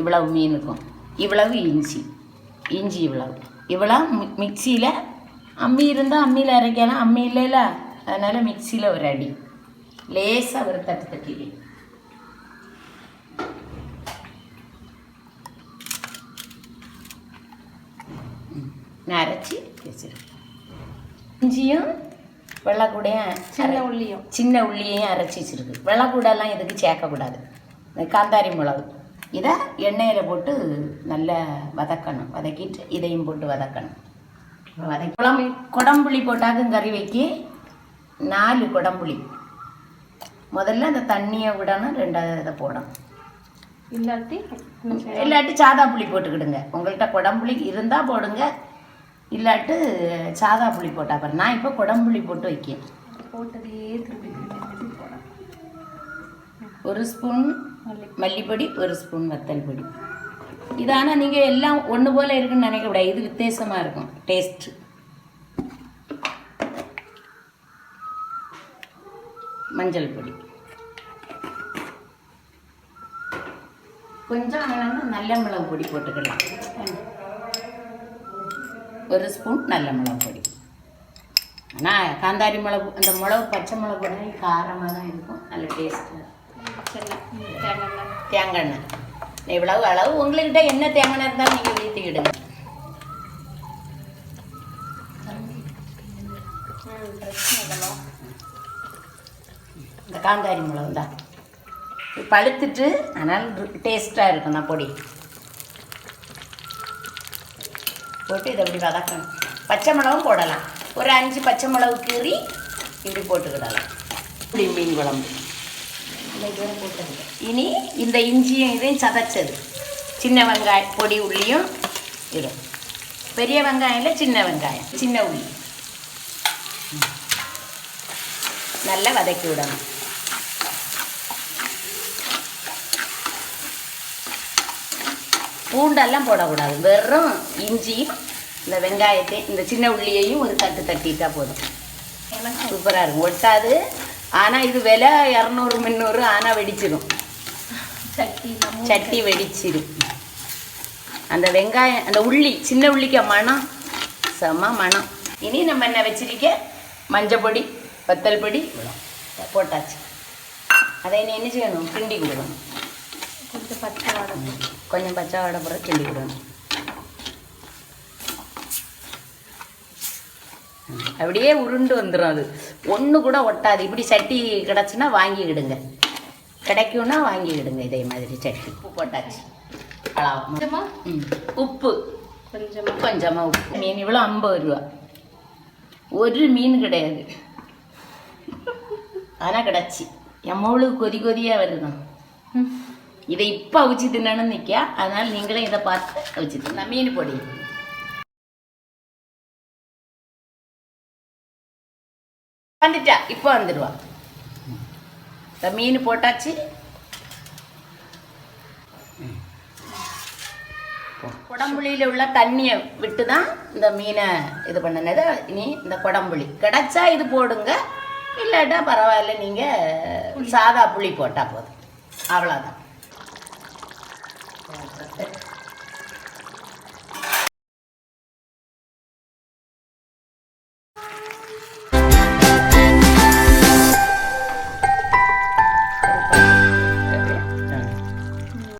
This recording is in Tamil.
இவ்வளவு மீனுக்கும் இவ்வளவு இஞ்சி இவ்வளவு மிக்சியில் அம்மி இருந்தால் அம்மியில் அரைக்கலாம், அம்மி இல்லைல்ல, அதனால் மிக்சியில் ஒரு அடி லேசாக ஒரு தட்டு தட்டி நான் அரைச்சி வச்சிருக்கேன். இஞ்சியும் வெள்ளைக்கூடையும் சின்ன உள்ளியையும் அரைச்சி வச்சுருக்கு. வெள்ளைக்கூடெல்லாம் இதுக்கு சேர்க்கக்கூடாது. காந்தாரி மிளகு இதை எண்ணெயில் போட்டு நல்லா வதக்கணும். வதக்கிட்டு இதையும் போட்டு வதக்கணும். குடம்புளி போட்டாக்கும் கறி வைக்கி 4 குடம்புளி. முதல்ல அந்த தண்ணியை விடணும், 2வது இதை போடணும். இல்லாட்டி சாதா புளி போட்டுக்கிடுங்க. உங்கள்கிட்ட குடம்புளி இருந்தால் போடுங்க, இல்லாட்டு சாதா புளி போட்டால் பாரு. நான் இப்போ குடம்புளி போட்டு வைக்கேன். போட்டதே திருப்பி 1 ஸ்பூன் மல்லிப்பொடி, 1 ஸ்பூன் வத்தல் பொடி. இது ஆனால் நீங்கள் எல்லாம் ஒன்று போல் இருக்குன்னு நினைக்கக்கூடாது. இது வித்தியாசமாக இருக்கும் டேஸ்ட்டு. மஞ்சள் பொடி கொஞ்சம் நல்ல மிளகு பொடி போட்டுக்கலாம். 1 ஸ்பூன் நல்ல மிளகு பொடி. ஆனால் காந்தாரி மிளகு, அந்த மிளகு பச்சை மிளகு போட காரமாக தான் இருக்கும், நல்ல டேஸ்ட்டு. தேங்காய் எண்ணெய் இவ்வளவு அளவு. உங்கள்கிட்ட என்ன தேங்காய் இருந்தாலும் நீங்கள் ஊற்றிக்கிடுங்க. இந்த காந்தாரி மிளகு தான் பழுத்துட்டு, ஆனால் டேஸ்ட்டாக இருக்கும். நான் பொடி போட்டு இதை இப்படி வதக்கணும். பச்சை மிளகும் போடலாம், ஒரு 5 பச்சை மிளகு கீறி இப்படி போட்டுக்கிடலாம். இப்படி மீன் குழம்பு போட்டுருங்க. இனி இந்த இஞ்சியும் இதையும் சதைச்சது, சின்ன வெங்காயம் பொடி உள்ளியும் இடும். பெரிய வெங்காயம் இல்லை, சின்ன வெங்காயம், சின்ன உள்ளி நல்லா வதக்கி விடணும். பூண்டெல்லாம் போடக்கூடாது, வெறும் இஞ்சி இந்த வெங்காயத்தையும் இந்த சின்ன உள்ளியையும் ஒரு தட்டு தட்டிட்டா போதும். சூப்பராக இருக்கும், ஒட்டாது. ஆனால் இது விலை 200 300, ஆனால் வெடிச்சிடும். சட்டி வெடிச்சிடும். அந்த வெங்காயம், அந்த உள்ளி, சின்ன உள்ளிக்க மணம் செம்ம மணம். இனி நம்ம என்ன வச்சிருக்க, மஞ்சள் பொடி, வத்தல் பொடி போட்டாச்சு. அதை என்ன செய்யணும், கிண்டி கொடுக்கணும். கொஞ்சம் பச்சை வாடை போட கிண்டி கொடுக்கணும். அப்படியே உருண்டு வந்துடும். அது ஒன்று கூட ஒட்டாது. இப்படி சட்டி கிடச்சுன்னா வாங்கிக்கிடுங்க, கிடைக்கும்னா வாங்கிக்கிடுங்க. இதே மாதிரி சட்டி. உப்பு போட்டாச்சு, அளவா. உப்பு கொஞ்சமாக உப்பு. மீன் இவ்வளோ 50 ரூபா. ஒரு மீன் கிடையாது, ஆனால் கிடச்சி. எவ்வளவு கொதியாக வருதான். இதை இப்போ அவிச்சு தின்னணும்னு நிற்கா, அதனால் நீங்களும் இதை பார்த்து அவிச்சு தின்னா. மீன் பொடி வந்துட்டா, இப்போ வந்துடுவா. இந்த மீன் போட்டாச்சு. குடம்புளியில் உள்ள தண்ணியை விட்டு தான் இந்த மீனை இது பண்ணினது. இனி இந்த குடம்புளி கிடைச்சா இது போடுங்க, இல்லாட்டா பரவாயில்ல, நீங்கள் சாதா புளி போட்டால் போதும். அவ்வளோதான்.